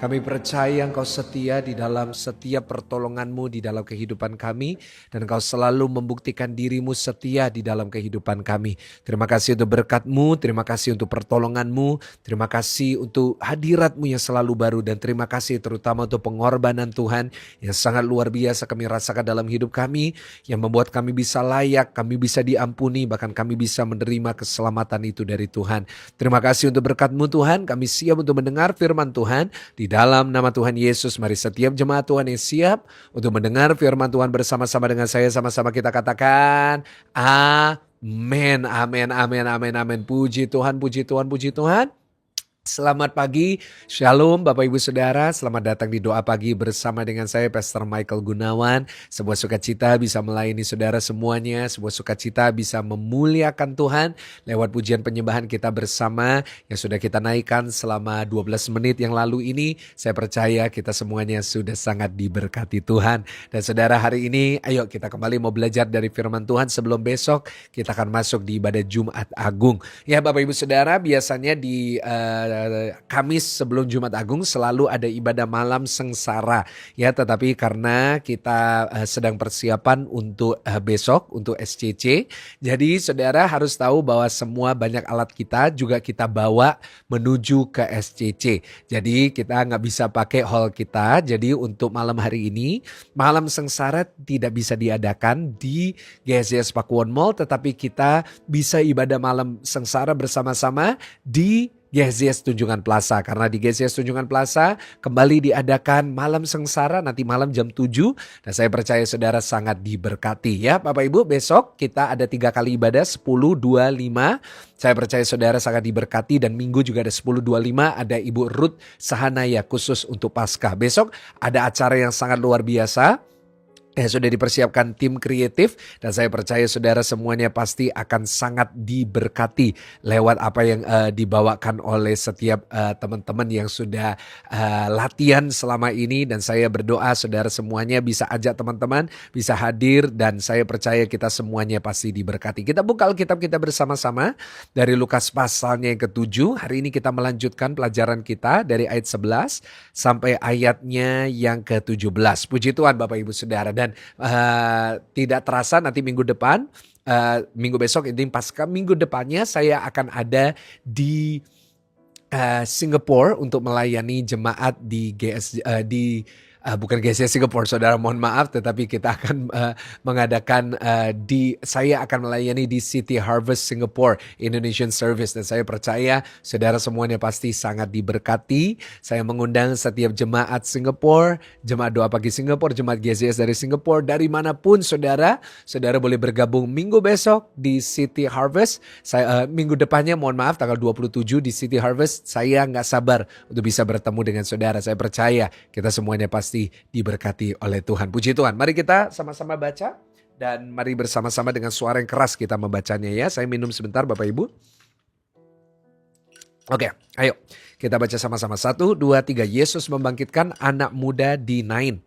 Kami percaya Engkau setia di dalam setiap pertolongan-Mu di dalam kehidupan kami. Dan Engkau selalu membuktikan diri-Mu setia di dalam kehidupan kami. Terima kasih untuk berkat-Mu, terima kasih untuk pertolongan-Mu, terima kasih untuk hadirat-Mu yang selalu baru. Dan terima kasih terutama untuk pengorbanan Tuhan yang sangat luar biasa kami rasakan dalam hidup kami. Yang membuat kami bisa layak, kami bisa diampuni, bahkan kami bisa menerima keselamatan itu dari Tuhan. Terima kasih untuk berkat-Mu Tuhan, kami siap untuk mendengar firman Tuhan. Di dalam nama Tuhan Yesus, mari setiap jemaat Tuhan yang siap untuk mendengar firman Tuhan bersama-sama dengan saya, sama-sama kita katakan, amin, amin, amin, amin, amin. Puji Tuhan, puji Tuhan, puji Tuhan. Selamat pagi, Shalom Bapak Ibu Saudara, selamat datang di doa pagi bersama dengan saya Pastor Michael Gunawan. Sebuah sukacita bisa melayani saudara semuanya, sebuah sukacita bisa memuliakan Tuhan lewat pujian penyembahan kita bersama yang sudah kita naikkan selama 12 menit yang lalu ini. Saya percaya kita semuanya sudah sangat diberkati Tuhan. Dan saudara, hari ini ayo kita kembali mau belajar dari firman Tuhan sebelum besok kita akan masuk di ibadah Jumat Agung. Ya Bapak Ibu Saudara, biasanya di Kamis sebelum Jumat Agung selalu ada ibadah malam sengsara ya, tetapi karena kita sedang persiapan untuk besok untuk SCC, jadi saudara harus tahu bahwa semua banyak alat kita juga kita bawa menuju ke SCC. Jadi kita nggak bisa pakai hall kita. Jadi untuk malam hari ini malam sengsara tidak bisa diadakan di GSJS Pakuwon Mall, tetapi kita bisa ibadah malam sengsara bersama-sama di GSJS Tunjungan Plaza. Karena di GSJS Tunjungan Plaza kembali diadakan malam sengsara nanti malam jam 7. Dan saya percaya saudara sangat diberkati ya Bapak Ibu. Besok kita ada 3 kali ibadah 10, 2, 5. Saya percaya saudara sangat diberkati. Dan minggu juga ada 10, 2, 5. Ada Ibu Ruth Sahanaya khusus untuk Paskah. Besok ada acara yang sangat luar biasa. Sudah dipersiapkan tim kreatif dan saya percaya saudara semuanya pasti akan sangat diberkati lewat apa yang dibawakan oleh setiap teman-teman yang sudah latihan selama ini. Dan saya berdoa saudara semuanya bisa ajak teman-teman, bisa hadir, dan saya percaya kita semuanya pasti diberkati. Kita buka Alkitab kita bersama-sama dari Lukas pasalnya yang ke-7. Hari ini kita melanjutkan pelajaran kita dari ayat 11 sampai ayatnya yang ke-17. Puji Tuhan Bapak Ibu Saudara. Dan tidak terasa nanti minggu depan, minggu besok ini pasca minggu depannya saya akan ada di Singapura untuk melayani jemaat di bukan GSJS Singapura, saudara, mohon maaf, tetapi kita akan mengadakan saya akan melayani di City Harvest Singapore Indonesian Service. Dan saya percaya saudara semuanya pasti sangat diberkati. Saya mengundang setiap jemaat Singapura, jemaat doa pagi Singapura, jemaat GSJS dari Singapura, dari manapun saudara boleh bergabung minggu besok di City Harvest. Minggu depannya, mohon maaf, tanggal 27 di City Harvest. Saya nggak sabar untuk bisa bertemu dengan saudara. Saya percaya kita semuanya pasti diberkati oleh Tuhan. Puji Tuhan. Mari kita sama-sama baca dan mari bersama-sama dengan suara yang keras kita membacanya ya. Saya minum sebentar Bapak Ibu. Oke, ayo kita baca sama-sama. 1, 2, 3. Yesus membangkitkan anak muda di Nain.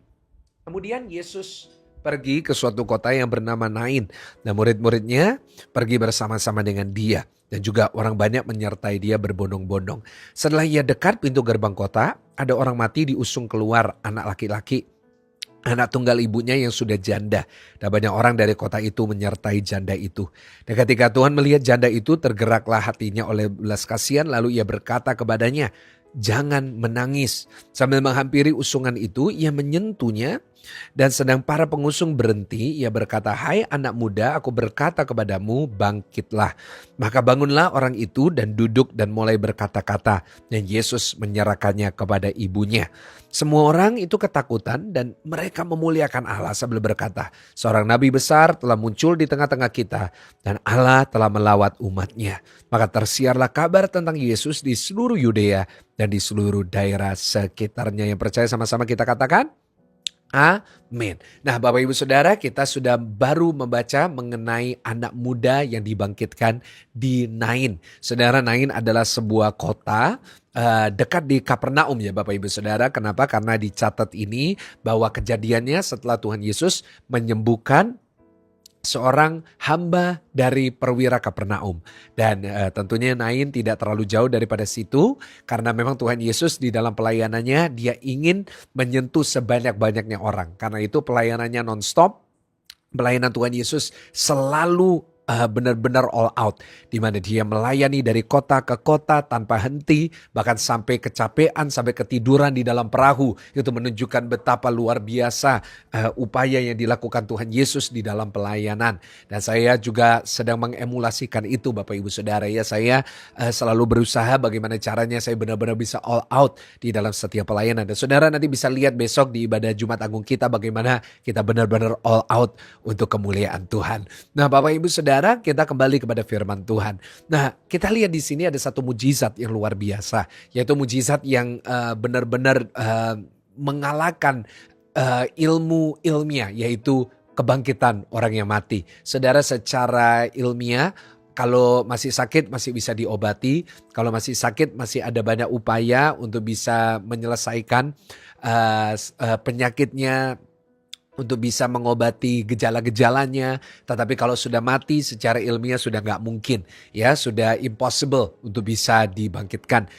Kemudian Yesus pergi ke suatu kota yang bernama Nain dan murid-muridnya pergi bersama-sama dengan dia. Dan juga orang banyak menyertai dia berbondong-bondong. Setelah ia dekat pintu gerbang kota, ada orang mati diusung keluar, anak laki-laki, anak tunggal ibunya yang sudah janda. Dan banyak orang dari kota itu menyertai janda itu. Dan ketika Tuhan melihat janda itu, tergeraklah hatinya oleh belas kasihan, lalu ia berkata kepadanya, "Jangan menangis." Sambil menghampiri usungan itu, ia menyentuhnya. Dan sedang para pengusung berhenti, ia berkata, "Hai anak muda, aku berkata kepadamu, bangkitlah." Maka bangunlah orang itu dan duduk dan mulai berkata-kata. Dan Yesus menyerahkannya kepada ibunya. Semua orang itu ketakutan dan mereka memuliakan Allah sambil berkata, "Seorang nabi besar telah muncul di tengah-tengah kita dan Allah telah melawat umatnya." Maka tersiarlah kabar tentang Yesus di seluruh Yudea dan di seluruh daerah sekitarnya. Yang percaya sama-sama kita katakan, amin. Nah Bapak Ibu Saudara, kita sudah baru membaca mengenai anak muda yang dibangkitkan di Nain. Saudara, Nain adalah sebuah kota dekat di Kapernaum ya Bapak Ibu Saudara. Kenapa? Karena dicatat ini bahwa kejadiannya setelah Tuhan Yesus menyembuhkan seorang hamba dari perwira Kapernaum. Dan tentunya Nain tidak terlalu jauh daripada situ karena memang Tuhan Yesus di dalam pelayanannya dia ingin menyentuh sebanyak-banyaknya orang. Karena itu pelayanannya non-stop, pelayanan Tuhan Yesus selalu benar-benar all out, di mana dia melayani dari kota ke kota tanpa henti, bahkan sampai kecapean, sampai ketiduran di dalam perahu. Itu menunjukkan betapa luar biasa upaya yang dilakukan Tuhan Yesus di dalam pelayanan. Dan saya juga sedang mengemulasikan itu, Bapak Ibu Saudara ya. Saya selalu berusaha bagaimana caranya saya benar-benar bisa all out di dalam setiap pelayanan. Dan saudara nanti bisa lihat besok di ibadah Jumat Agung kita bagaimana kita benar-benar all out untuk kemuliaan Tuhan. Nah, Bapak Ibu Saudara, kita kembali kepada firman Tuhan. Nah, kita lihat di sini ada satu mujizat yang luar biasa, yaitu mujizat yang benar-benar mengalahkan ilmu ilmiah, yaitu kebangkitan orang yang mati. Saudara, secara ilmiah, kalau masih sakit masih bisa diobati, kalau masih sakit masih ada banyak upaya untuk bisa menyelesaikan penyakitnya, untuk bisa mengobati gejala-gejalanya. Tetapi kalau sudah mati secara ilmiah sudah nggak mungkin, ya sudah impossible untuk bisa dibangkitkan.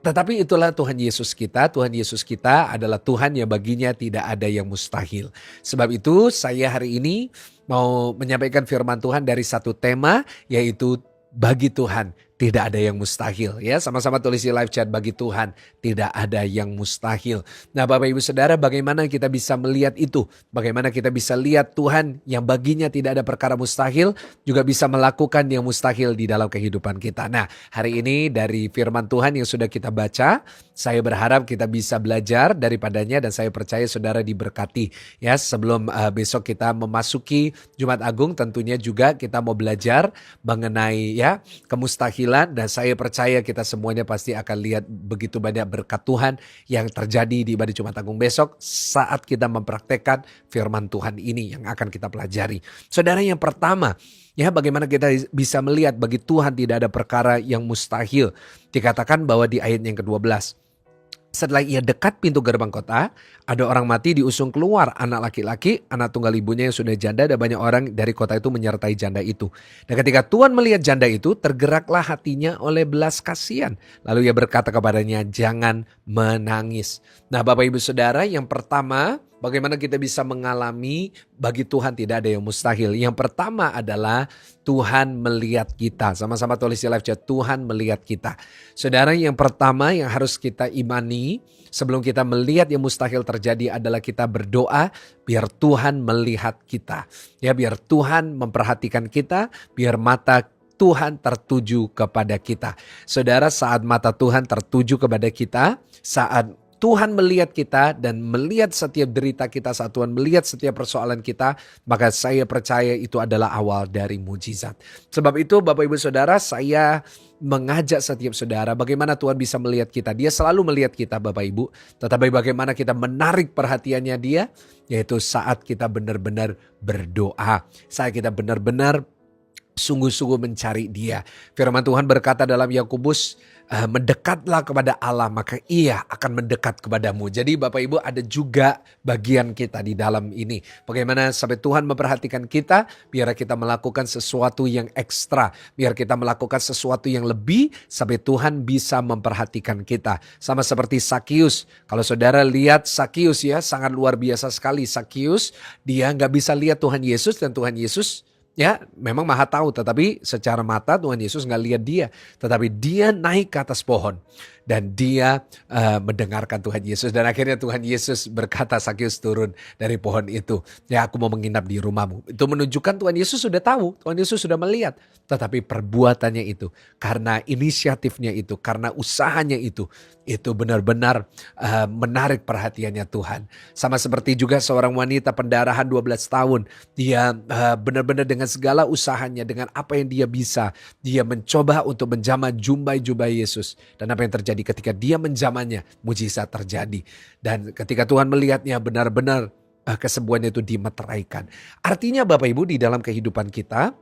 Tetapi itulah Tuhan Yesus kita. Tuhan Yesus kita adalah Tuhan yang baginya tidak ada yang mustahil. Sebab itu saya hari ini mau menyampaikan firman Tuhan dari satu tema, yaitu bagi Tuhan tidak ada yang mustahil. Ya, sama-sama tulis di live chat, bagi Tuhan tidak ada yang mustahil. Nah, Bapak Ibu Saudara, bagaimana kita bisa melihat itu? Bagaimana kita bisa lihat Tuhan yang baginya tidak ada perkara mustahil juga bisa melakukan yang mustahil di dalam kehidupan kita. Nah, hari ini dari firman Tuhan yang sudah kita baca, saya berharap kita bisa belajar daripadanya dan saya percaya saudara diberkati. Ya, sebelum besok kita memasuki Jumat Agung, tentunya juga kita mau belajar mengenai ya kemustahilan, dan saya percaya kita semuanya pasti akan lihat begitu banyak berkat Tuhan yang terjadi di ibadah Jumat Agung besok saat kita mempraktekkan firman Tuhan ini yang akan kita pelajari. Saudara, yang pertama, ya, bagaimana kita bisa melihat bagi Tuhan tidak ada perkara yang mustahil. Dikatakan bahwa di ayat yang ke-12, setelah ia dekat pintu gerbang kota, ada orang mati diusung keluar, anak laki-laki, anak tunggal ibunya yang sudah janda, dan banyak orang dari kota itu menyertai janda itu. Dan ketika Tuhan melihat janda itu, tergeraklah hatinya oleh belas kasihan. Lalu ia berkata kepadanya, jangan menangis. Nah, Bapak Ibu Saudara, yang pertama, bagaimana kita bisa mengalami bagi Tuhan tidak ada yang mustahil. Yang pertama adalah Tuhan melihat kita. Sama-sama tulis di live chat, Tuhan melihat kita. Saudara, yang pertama yang harus kita imani sebelum kita melihat yang mustahil terjadi adalah kita berdoa biar Tuhan melihat kita. Ya, biar Tuhan memperhatikan kita, biar mata Tuhan tertuju kepada kita. Saudara, saat mata Tuhan tertuju kepada kita, saat Tuhan melihat kita dan melihat setiap derita kita, saat Tuhan melihat setiap persoalan kita, maka saya percaya itu adalah awal dari mujizat. Sebab itu Bapak Ibu Saudara, saya mengajak setiap saudara bagaimana Tuhan bisa melihat kita. Dia selalu melihat kita Bapak Ibu, tetapi bagaimana kita menarik perhatiannya dia, yaitu saat kita benar-benar berdoa, saat kita benar-benar sungguh-sungguh mencari dia. Firman Tuhan berkata dalam Yakobus, mendekatlah kepada Allah maka ia akan mendekat kepadamu. Jadi Bapak Ibu, ada juga bagian kita di dalam ini. Bagaimana sampai Tuhan memperhatikan kita, biar kita melakukan sesuatu yang ekstra, biar kita melakukan sesuatu yang lebih sampai Tuhan bisa memperhatikan kita. Sama seperti Sakius. Kalau saudara lihat Sakius ya, sangat luar biasa sekali. Sakius, dia gak bisa lihat Tuhan Yesus, dan Tuhan Yesus ya memang maha tahu, tetapi secara mata Tuhan Yesus gak lihat dia. Tetapi dia naik ke atas pohon dan dia mendengarkan Tuhan Yesus. Dan akhirnya Tuhan Yesus berkata, Sakius turun dari pohon itu. Ya, aku mau menginap di rumahmu. Itu menunjukkan Tuhan Yesus sudah tahu, Tuhan Yesus sudah melihat. Tetapi perbuatannya itu, karena inisiatifnya itu, karena usahanya itu benar-benar menarik perhatiannya Tuhan. Sama seperti juga seorang wanita pendarahan 12 tahun. Dia benar-benar dengan segala usahanya, dengan apa yang dia bisa, dia mencoba untuk menjamah jumbai-jumbai Yesus. Dan apa yang terjadi ketika dia menjamahnya, mujizat terjadi. Dan ketika Tuhan melihatnya, benar-benar kesembuhannya itu dimeteraikan. Artinya Bapak Ibu, di dalam kehidupan kita,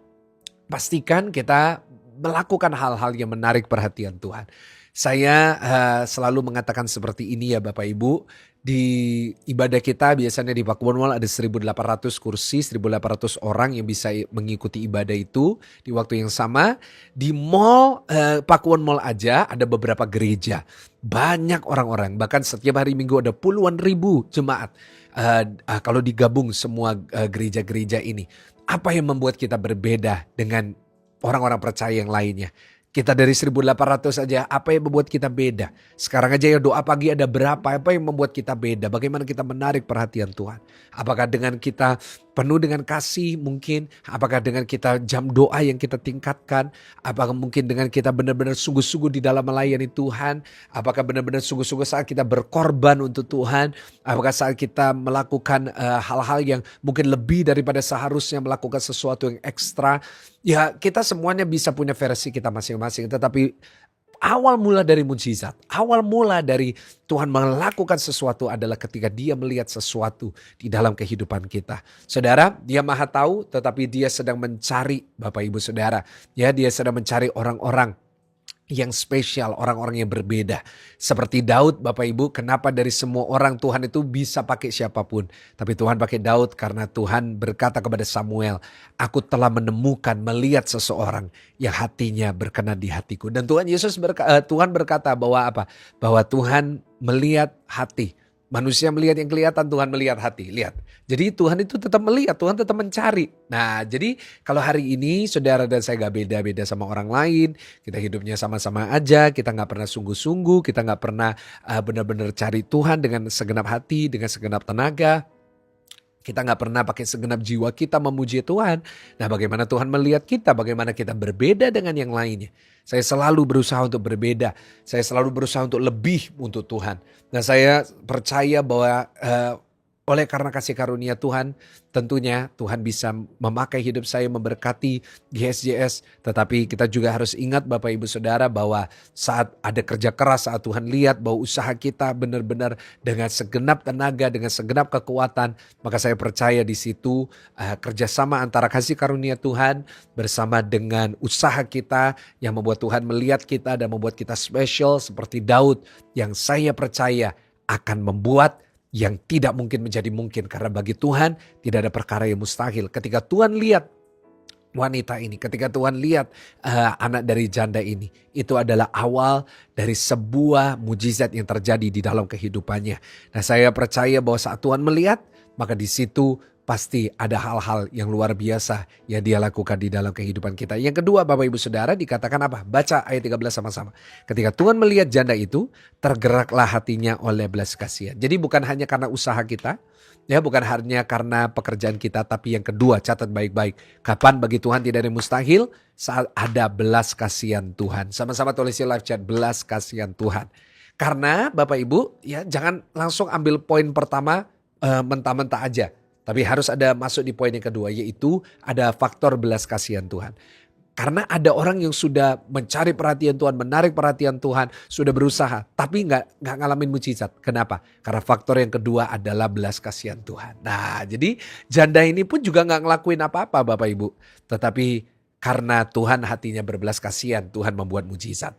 pastikan kita melakukan hal-hal yang menarik perhatian Tuhan. Saya selalu mengatakan seperti ini ya Bapak Ibu, di ibadah kita biasanya di Pakuwon Mall ada 1.800 kursi, 1.800 orang yang bisa mengikuti ibadah itu di waktu yang sama. Di mall Pakuwon Mall aja ada beberapa gereja. Banyak orang-orang, bahkan setiap hari Minggu ada puluhan ribu jemaat. Kalau digabung semua gereja-gereja ini, apa yang membuat kita berbeda dengan orang-orang percaya yang lainnya? Kita dari 1.800 aja, apa yang membuat kita beda? Sekarang aja ya doa pagi ada berapa? Apa yang membuat kita beda? Bagaimana kita menarik perhatian Tuhan? Apakah dengan kita penuh dengan kasih mungkin? Apakah dengan kita jam doa yang kita tingkatkan? Apakah mungkin dengan kita benar-benar sungguh-sungguh di dalam melayani Tuhan? Apakah benar-benar sungguh-sungguh saat kita berkorban untuk Tuhan? Apakah saat kita melakukan hal-hal yang mungkin lebih daripada seharusnya, melakukan sesuatu yang ekstra? Ya kita semuanya bisa punya versi kita masing-masing, tetapi awal mula dari mujizat, awal mula dari Tuhan melakukan sesuatu adalah ketika Dia melihat sesuatu di dalam kehidupan kita. Saudara, Dia Maha Tahu, tetapi Dia sedang mencari Bapak Ibu Saudara. Ya, Dia sedang mencari orang-orang yang spesial, orang-orang yang berbeda. Seperti Daud Bapak Ibu, kenapa dari semua orang Tuhan itu bisa pakai siapapun. Tapi Tuhan pakai Daud karena Tuhan berkata kepada Samuel, aku telah menemukan, melihat seseorang yang hatinya berkenan di hatiku. Dan Tuhan berkata bahwa apa? Bahwa Tuhan melihat hati. Manusia melihat yang kelihatan, Tuhan melihat hati. Lihat. Jadi Tuhan itu tetap melihat, Tuhan tetap mencari. Nah jadi kalau hari ini saudara dan saya gak beda-beda sama orang lain. Kita hidupnya sama-sama aja, kita gak pernah sungguh-sungguh, kita gak pernah benar-benar cari Tuhan dengan segenap hati, dengan segenap tenaga. Kita gak pernah pakai segenap jiwa kita memuji Tuhan. Nah bagaimana Tuhan melihat kita, bagaimana kita berbeda dengan yang lainnya. Saya selalu berusaha untuk berbeda. Saya selalu berusaha untuk lebih untuk Tuhan. Nah saya percaya bahwa oleh karena kasih karunia Tuhan, tentunya Tuhan bisa memakai hidup saya memberkati di SJS. Tetapi kita juga harus ingat Bapak Ibu Saudara bahwa saat ada kerja keras, saat Tuhan lihat bahwa usaha kita benar-benar dengan segenap tenaga, dengan segenap kekuatan, maka saya percaya di situ kerjasama antara kasih karunia Tuhan bersama dengan usaha kita yang membuat Tuhan melihat kita dan membuat kita spesial seperti Daud yang saya percaya akan membuat yang tidak mungkin menjadi mungkin, karena bagi Tuhan tidak ada perkara yang mustahil. Ketika Tuhan lihat wanita ini, ketika Tuhan lihat anak dari janda ini, itu adalah awal dari sebuah mujizat yang terjadi di dalam kehidupannya. Nah saya percaya bahwa saat Tuhan melihat, maka di situ pasti ada hal-hal yang luar biasa yang Dia lakukan di dalam kehidupan kita. Yang kedua Bapak Ibu Saudara dikatakan apa? Baca ayat 13 sama-sama. Ketika Tuhan melihat janda itu, tergeraklah hatinya oleh belas kasihan. Jadi bukan hanya karena usaha kita, ya bukan hanya karena pekerjaan kita, tapi yang kedua catat baik-baik. Kapan bagi Tuhan tidak ada yang mustahil? Saat ada belas kasihan Tuhan. Sama-sama tulis di live chat, belas kasihan Tuhan. Karena Bapak Ibu ya jangan langsung ambil poin pertama mentah-mentah aja. Tapi harus ada masuk di poin yang kedua, yaitu ada faktor belas kasihan Tuhan. Karena ada orang yang sudah mencari perhatian Tuhan, menarik perhatian Tuhan, sudah berusaha, tapi nggak ngalamin mujizat. Kenapa? Karena faktor yang kedua adalah belas kasihan Tuhan. Nah, jadi janda ini pun juga nggak ngelakuin apa-apa, Bapak Ibu. Tetapi karena Tuhan hatinya berbelas kasihan, Tuhan membuat mujizat.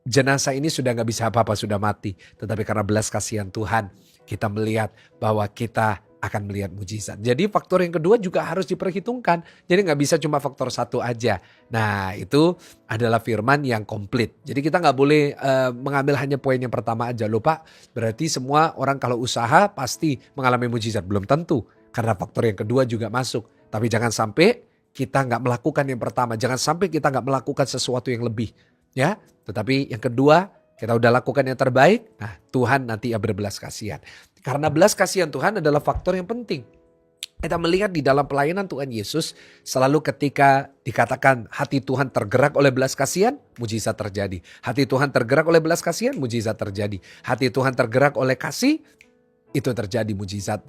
Jenazah ini sudah nggak bisa apa-apa, sudah mati. Tetapi karena belas kasihan Tuhan, kita melihat bahwa kita akan melihat mujizat. Jadi faktor yang kedua juga harus diperhitungkan. Jadi gak bisa cuma faktor satu aja. Nah itu adalah firman yang komplit. Jadi kita gak boleh mengambil hanya poin yang pertama aja. Lupa berarti semua orang kalau usaha pasti mengalami mujizat. Belum tentu. Karena faktor yang kedua juga masuk. Tapi jangan sampai kita gak melakukan yang pertama. Jangan sampai kita gak melakukan sesuatu yang lebih. Ya, tetapi yang kedua kita udah lakukan yang terbaik, nah Tuhan nanti berbelas kasihan. Karena belas kasihan Tuhan adalah faktor yang penting. Kita melihat di dalam pelayanan Tuhan Yesus, selalu ketika dikatakan hati Tuhan tergerak oleh belas kasihan, mujizat terjadi. Hati Tuhan tergerak oleh belas kasihan, mujizat terjadi. Hati Tuhan tergerak oleh kasih, itu terjadi mujizat.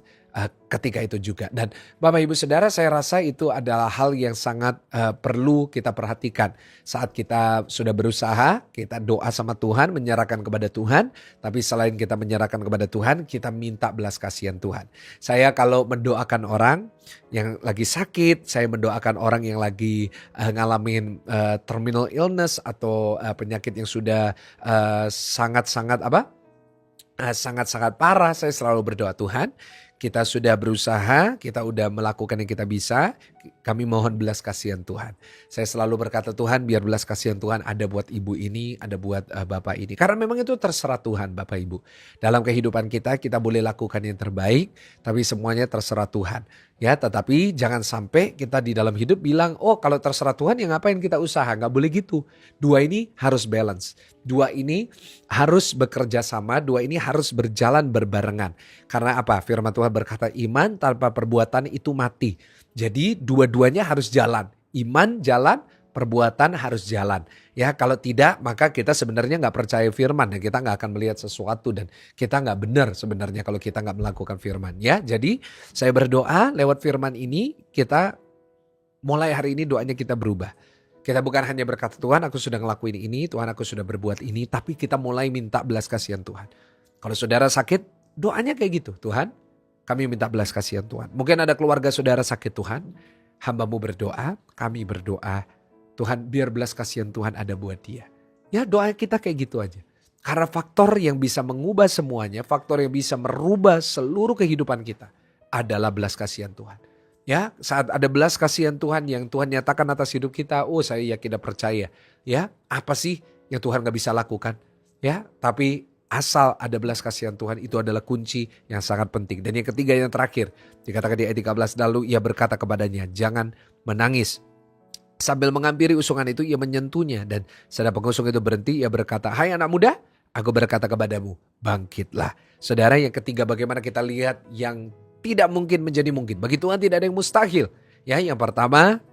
ketika itu juga. Dan Bapak Ibu Saudara, saya rasa itu adalah hal yang sangat perlu kita perhatikan. Saat kita sudah berusaha, kita doa sama Tuhan, menyerahkan kepada Tuhan. Tapi selain kita menyerahkan kepada Tuhan, kita minta belas kasihan Tuhan. Saya kalau mendoakan orang yang lagi sakit, saya mendoakan orang yang lagi ngalamin terminal illness atau penyakit yang sudah sangat-sangat sangat-sangat parah, saya selalu berdoa, Tuhan, kita sudah berusaha, kita udah melakukan yang kita bisa, kami mohon belas kasihan Tuhan. Saya selalu berkata, Tuhan, biar belas kasihan Tuhan ada buat ibu ini, ada buat bapak ini. Karena memang itu terserah Tuhan, Bapak Ibu. Dalam kehidupan kita boleh lakukan yang terbaik, tapi semuanya terserah Tuhan. Ya, tetapi jangan sampai kita di dalam hidup bilang, oh kalau terserah Tuhan ya ngapain kita usaha. Nggak boleh gitu. Dua ini harus balance. Dua ini harus bekerja sama. Dua ini harus berjalan berbarengan. Karena apa? Firman Tuhan berkata iman tanpa perbuatan itu mati. Jadi dua-duanya harus jalan. Iman jalan, perbuatan harus jalan. Ya, kalau tidak maka kita sebenarnya nggak percaya firman dan kita nggak akan melihat sesuatu dan kita nggak benar sebenarnya kalau kita nggak melakukan firman. Ya, jadi saya berdoa lewat firman ini kita mulai hari ini doanya kita berubah. Kita bukan hanya berkata Tuhan aku sudah ngelakuin ini, Tuhan aku sudah berbuat ini, tapi kita mulai minta belas kasihan Tuhan. Kalau saudara sakit doanya kayak gitu, Tuhan kami minta belas kasihan Tuhan. Mungkin ada keluarga saudara sakit, Tuhan hambamu berdoa, kami berdoa, Tuhan biar belas kasihan Tuhan ada buat dia. Ya doa kita kayak gitu aja. Karena faktor yang bisa mengubah semuanya, faktor yang bisa merubah seluruh kehidupan kita adalah belas kasihan Tuhan. Ya, saat ada belas kasihan Tuhan yang Tuhan nyatakan atas hidup kita, oh saya yakin dan percaya. Ya, apa sih yang Tuhan gak bisa lakukan? Ya, tapi asal ada belas kasihan Tuhan itu adalah kunci yang sangat penting. Dan yang ketiga yang terakhir, dikatakan di ayat 13, lalu ia berkata kepadanya, jangan menangis. Sambil menghampiri usungan itu ia menyentuhnya dan saat pengusung itu berhenti ia berkata, hai anak muda, aku berkata kepadamu, bangkitlah. Saudara, yang ketiga bagaimana kita lihat yang tidak mungkin menjadi mungkin. Bagi Tuhan tidak ada yang mustahil. Ya, yang pertama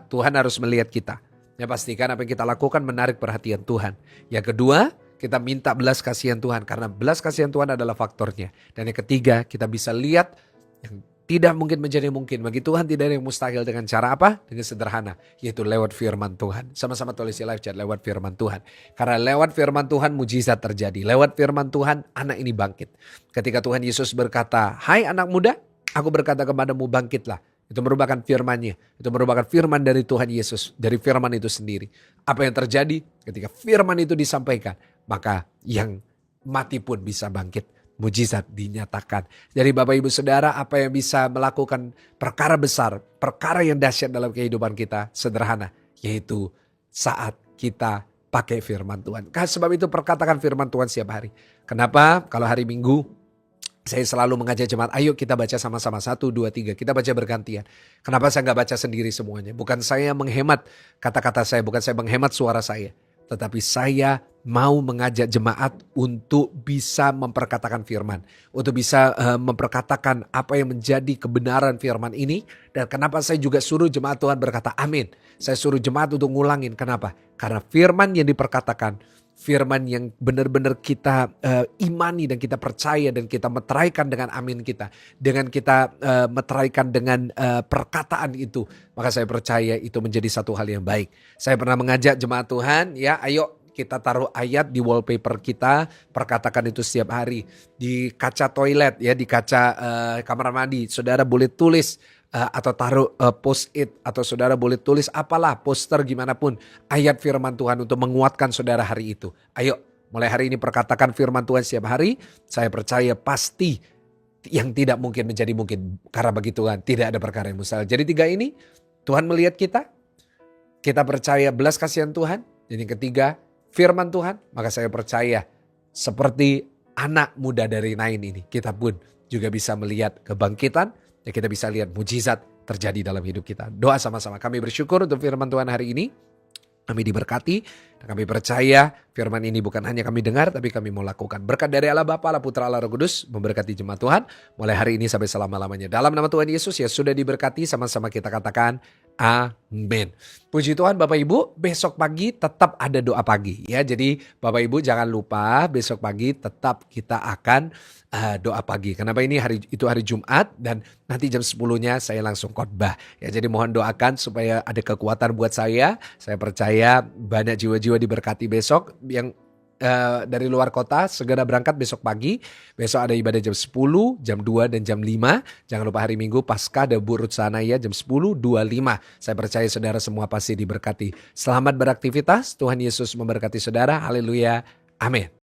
Tuhan harus melihat kita. Ya, pastikan apa yang kita lakukan menarik perhatian Tuhan. Yang kedua, kita minta belas kasihan Tuhan karena belas kasihan Tuhan adalah faktornya. Dan yang ketiga, kita bisa lihat yang tidak mungkin menjadi mungkin. Bagi Tuhan tidak ada yang mustahil dengan cara apa? Dengan sederhana, yaitu lewat firman Tuhan. Sama-sama tulis di live chat, lewat firman Tuhan. Karena lewat firman Tuhan mujizat terjadi. Lewat firman Tuhan anak ini bangkit. Ketika Tuhan Yesus berkata, hai anak muda, aku berkata kepadamu bangkitlah. Itu merupakan firman-Nya. Itu merupakan firman dari Tuhan Yesus. Dari firman itu sendiri. Apa yang terjadi ketika firman itu disampaikan? Maka yang mati pun bisa bangkit. Mujizat dinyatakan. Jadi Bapak Ibu Saudara, apa yang bisa melakukan perkara besar, perkara yang dahsyat dalam kehidupan kita sederhana, yaitu saat kita pakai firman Tuhan. Sebab itu perkatakan firman Tuhan setiap hari. Kenapa? Kalau hari Minggu saya selalu mengajak jemaat, ayo kita baca sama-sama 1, 2, 3. Kita baca bergantian. Kenapa saya gak baca sendiri semuanya? Bukan saya menghemat kata-kata saya, bukan saya menghemat suara saya. Tetapi saya mau mengajak jemaat untuk bisa memperkatakan firman. Untuk bisa memperkatakan apa yang menjadi kebenaran firman ini. Dan kenapa saya juga suruh jemaat Tuhan berkata amin. Saya suruh jemaat untuk ngulangin. Kenapa? Karena firman yang diperkatakan, firman yang benar-benar kita imani dan kita percaya dan kita meteraikan dengan amin kita. Dengan kita meteraikan dengan perkataan itu. Maka saya percaya itu menjadi satu hal yang baik. Saya pernah mengajak jemaat Tuhan, ya ayo kita taruh ayat di wallpaper kita, perkatakan itu setiap hari. Di kaca toilet, ya di kaca kamar mandi, saudara boleh tulis atau taruh post-it, atau saudara boleh tulis apalah, poster gimana pun, ayat firman Tuhan untuk menguatkan saudara hari itu. Ayo mulai hari ini perkatakan firman Tuhan setiap hari, saya percaya pasti yang tidak mungkin menjadi mungkin. Karena bagi Tuhan tidak ada perkara yang mustahil. Jadi 3 ini, Tuhan melihat kita percaya belas kasihan Tuhan, dan yang ketiga firman Tuhan, maka saya percaya seperti anak muda dari Nain ini, kita pun juga bisa melihat kebangkitan dan kita bisa lihat mujizat terjadi dalam hidup kita. Doa sama-sama. Kami bersyukur untuk firman Tuhan hari ini. Kami diberkati dan kami percaya firman ini bukan hanya kami dengar tapi kami mau lakukan. Berkat dari Allah Bapa, Allah Putra, Allah Roh Kudus memberkati jemaat Tuhan mulai hari ini sampai selama-lamanya. Dalam nama Tuhan Yesus ya sudah diberkati, sama-sama kita katakan Amin. Puji Tuhan Bapak Ibu, besok pagi tetap ada doa pagi ya. Jadi Bapak Ibu jangan lupa besok pagi tetap kita akan doa pagi. Kenapa ini hari Jumat dan nanti jam 10-nya saya langsung khotbah. Ya jadi mohon doakan supaya ada kekuatan buat saya. Saya percaya banyak jiwa-jiwa diberkati besok yang dari luar kota segera berangkat besok pagi. Besok ada ibadah jam 10, jam 2 dan jam 5. Jangan lupa hari Minggu Paskah ada Burut Sanaya jam 10.25. Saya percaya saudara semua pasti diberkati. Selamat beraktivitas. Tuhan Yesus memberkati saudara. Haleluya. Amin.